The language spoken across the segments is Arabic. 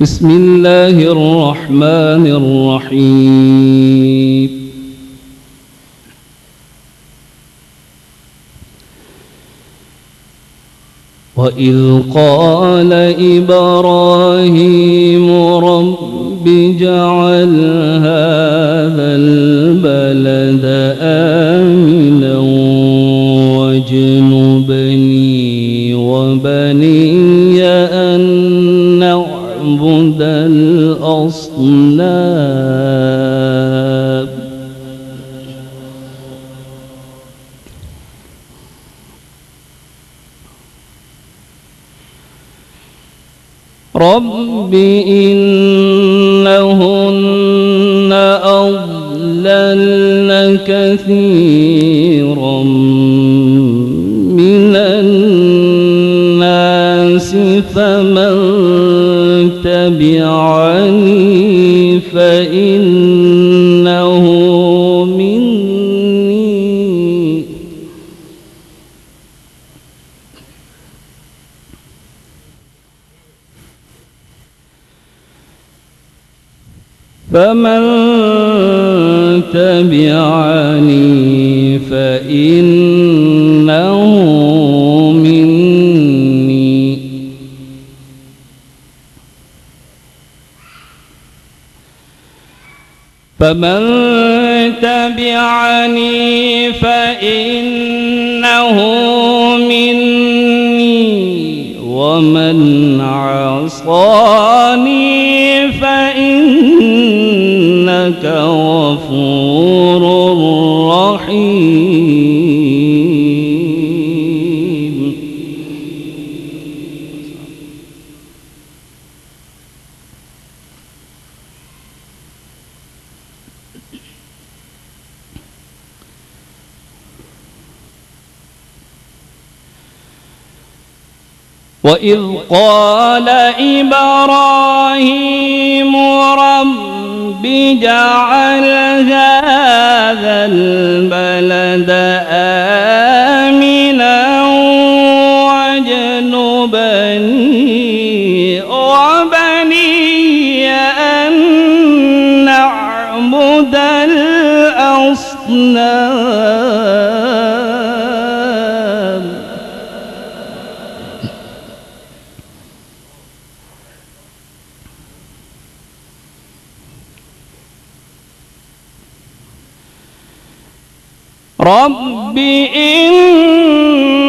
بسم الله الرحمن الرحيم. وإذ قال إبراهيم رب اجعل هذا البلد آمنا واجنبني وبني أن نعبد الأصنام. رب إنهن أضللن كثيرا من الناس فمن تبعني فإنه مني فمن تبعني فإنه مني ومن عصاني فإنك غفور رحيم. وإذ قال إبراهيم رب اجعل هذا البلد آمنا واجنبني وبني أن نعبد الأصنام. رب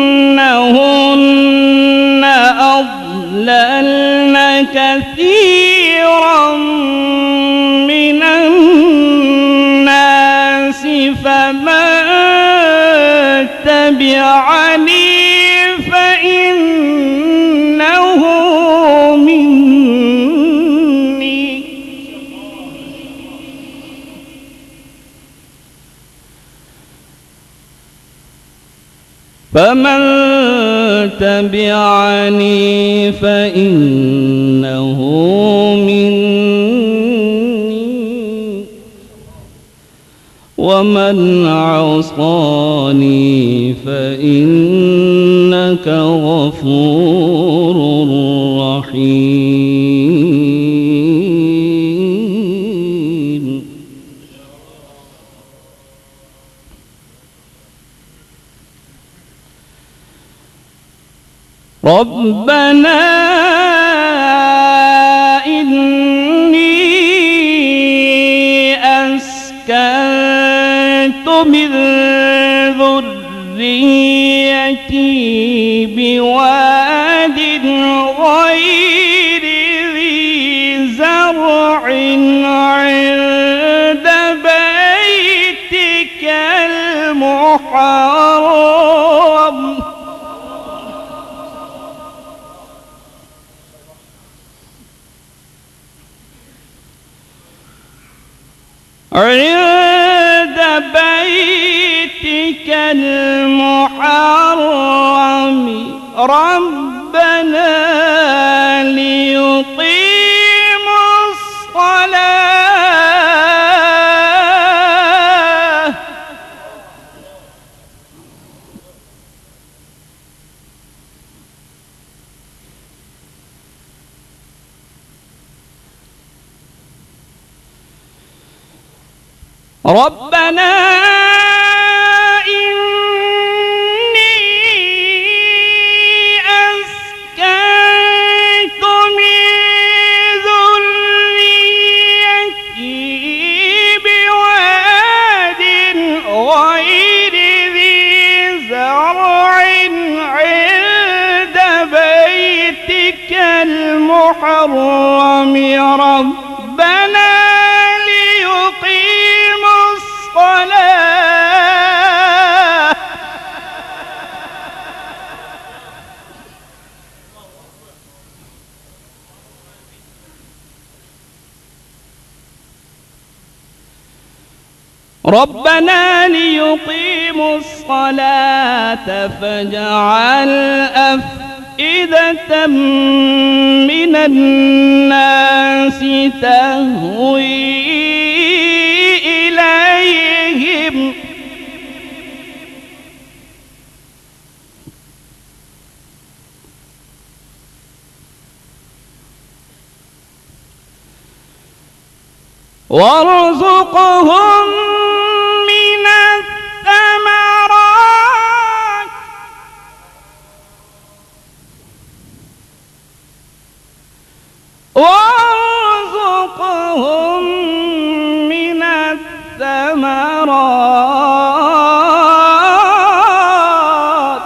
إنهن أضللن كثيرا من الناس فمن تبعني فإنه مني ومن عصاني فإنك غفور رحيم. ربنا إني أسكنت من ذريتي بواد غير ذي زرع عند بيتك المحرم عند بيتك المحرم ربنا ليقيموا الصلاة ربنا إني أسكنت من ذريتي بواد غير ذي زرع عند بيتك المحرم ربنا ليقيموا الصلاة ربنا ليقيموا الصلاة فاجعل أفئدة من الناس تهوي إليهم وارزقهم من الثمرات وارزقهم من الثمرات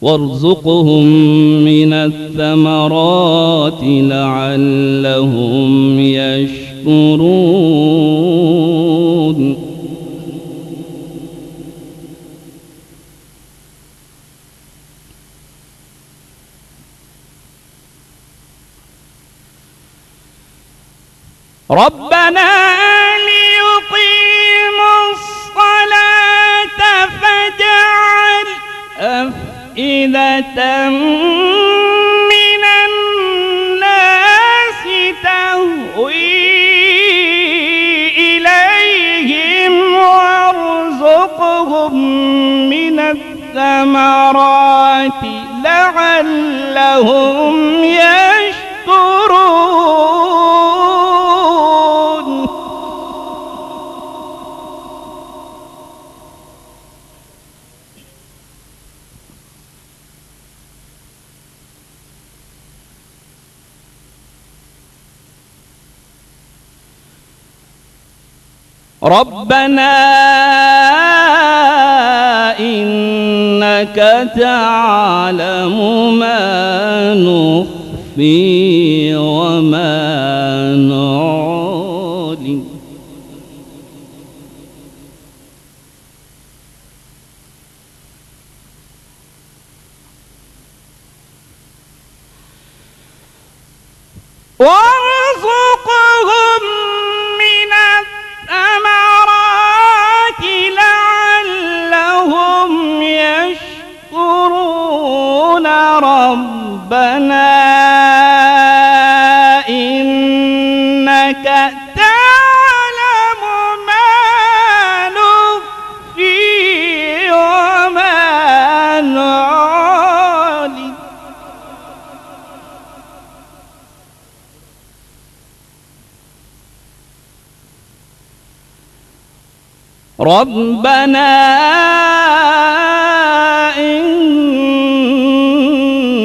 وارزقهم من الثمرات لعلهم يشكرون ربنا ليقيموا الصلاة فاجعل أفئدة من الناس تهوي إليهم وارزقهم من الثمرات لعلهم يشكرون ربنا إنك تعلم ما نخفي وما نعلن وارزقهم من الثمرات لعلهم يشكرون ربنا إنك تعلم ما نخفي وما نعلن ربنا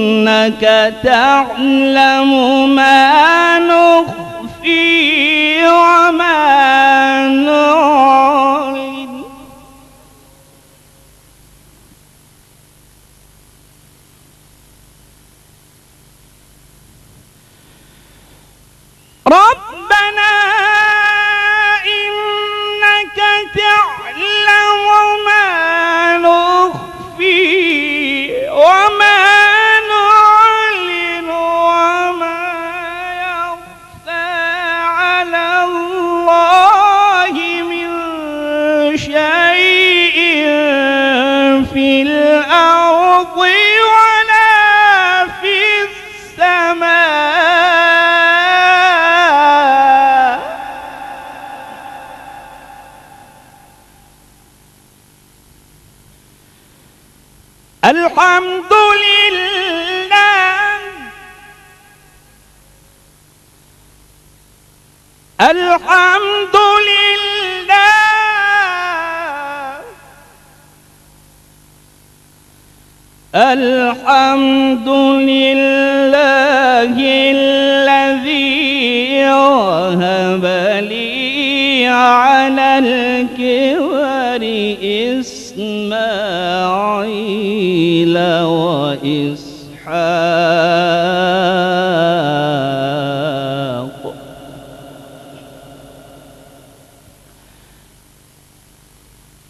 إنك تعلم ما نخفي وما نعلن ربنا إنك تعلم ما نخفي وما نعلن وما يخفى على الله من شيء في الأرض ولا في السماء الحمد لله الحمد لله، الحمد لله الذي وهب لي على الكبر إسماعيل وإسحاق،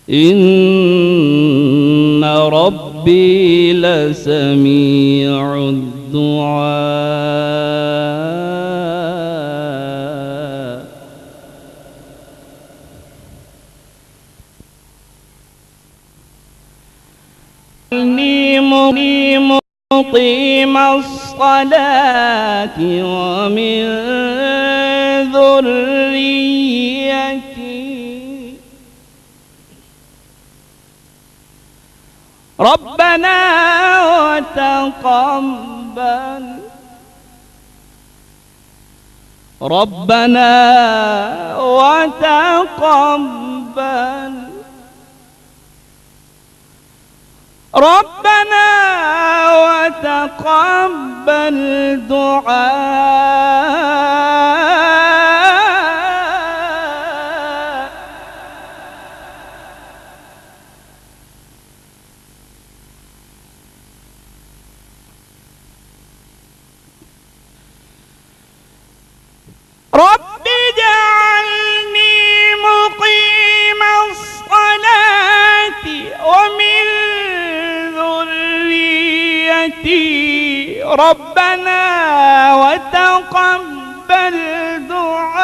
إن ربي لسميع الدعاء. إني مقيم الصلاة ومن ذريتي، ربنا وتقبل، ربنا وتقبل، ربنا وتقبل دعاء. رب اجعلني مقيم الصلاة ومن ذريتي، ربنا وتقبل دعائي،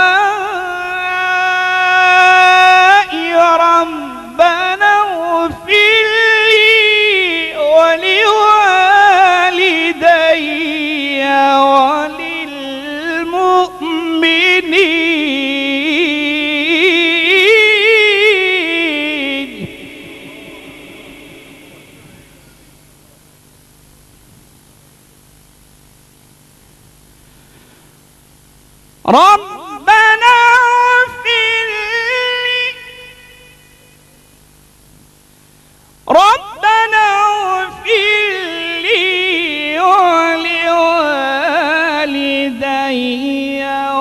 ربنا اغفر لي ولوالدي وللمؤمنين. ربنا اغفر لي، ربنا اغفر لي ولوالدي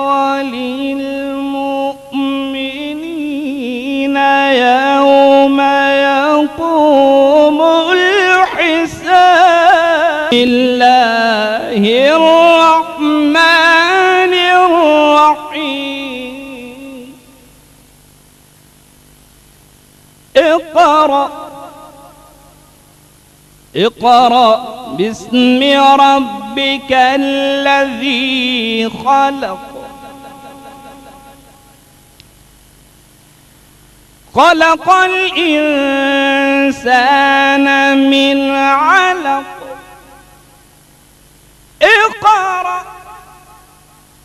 وللمؤمنين يوم يقوم الحساب. بسم الله الرحمن الرحيم. اقرأ اقرأ باسم ربك الذي خلق، خلق الإنسان من علق، اقرأ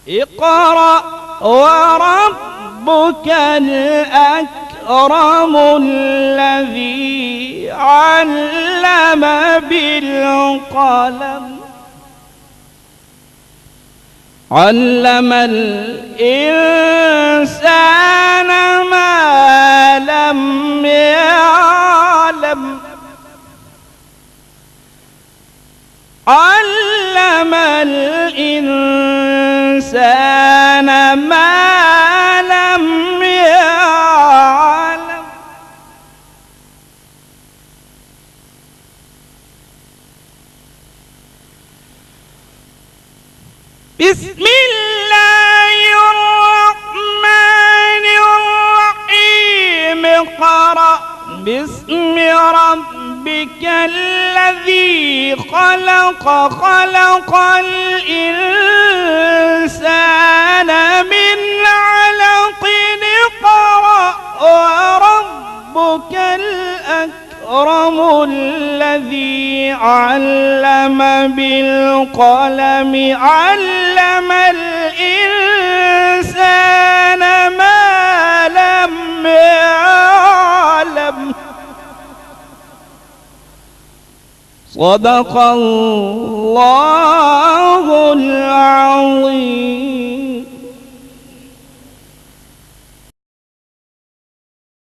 اقرأ وربك الأكرم الذي علم بالقلم، علم الإنسان ما لم يعلم، علم الإنسان ما لم يعلم. بسم الله الرحمن الرحيم. اقرأ باسم ربك الذي خلق، خلق الإنسان من علق، اقرأ وربك الأكرم الذي علم بالقلم، علم الإنسان ما لم يعلم. صدق الله العظيم.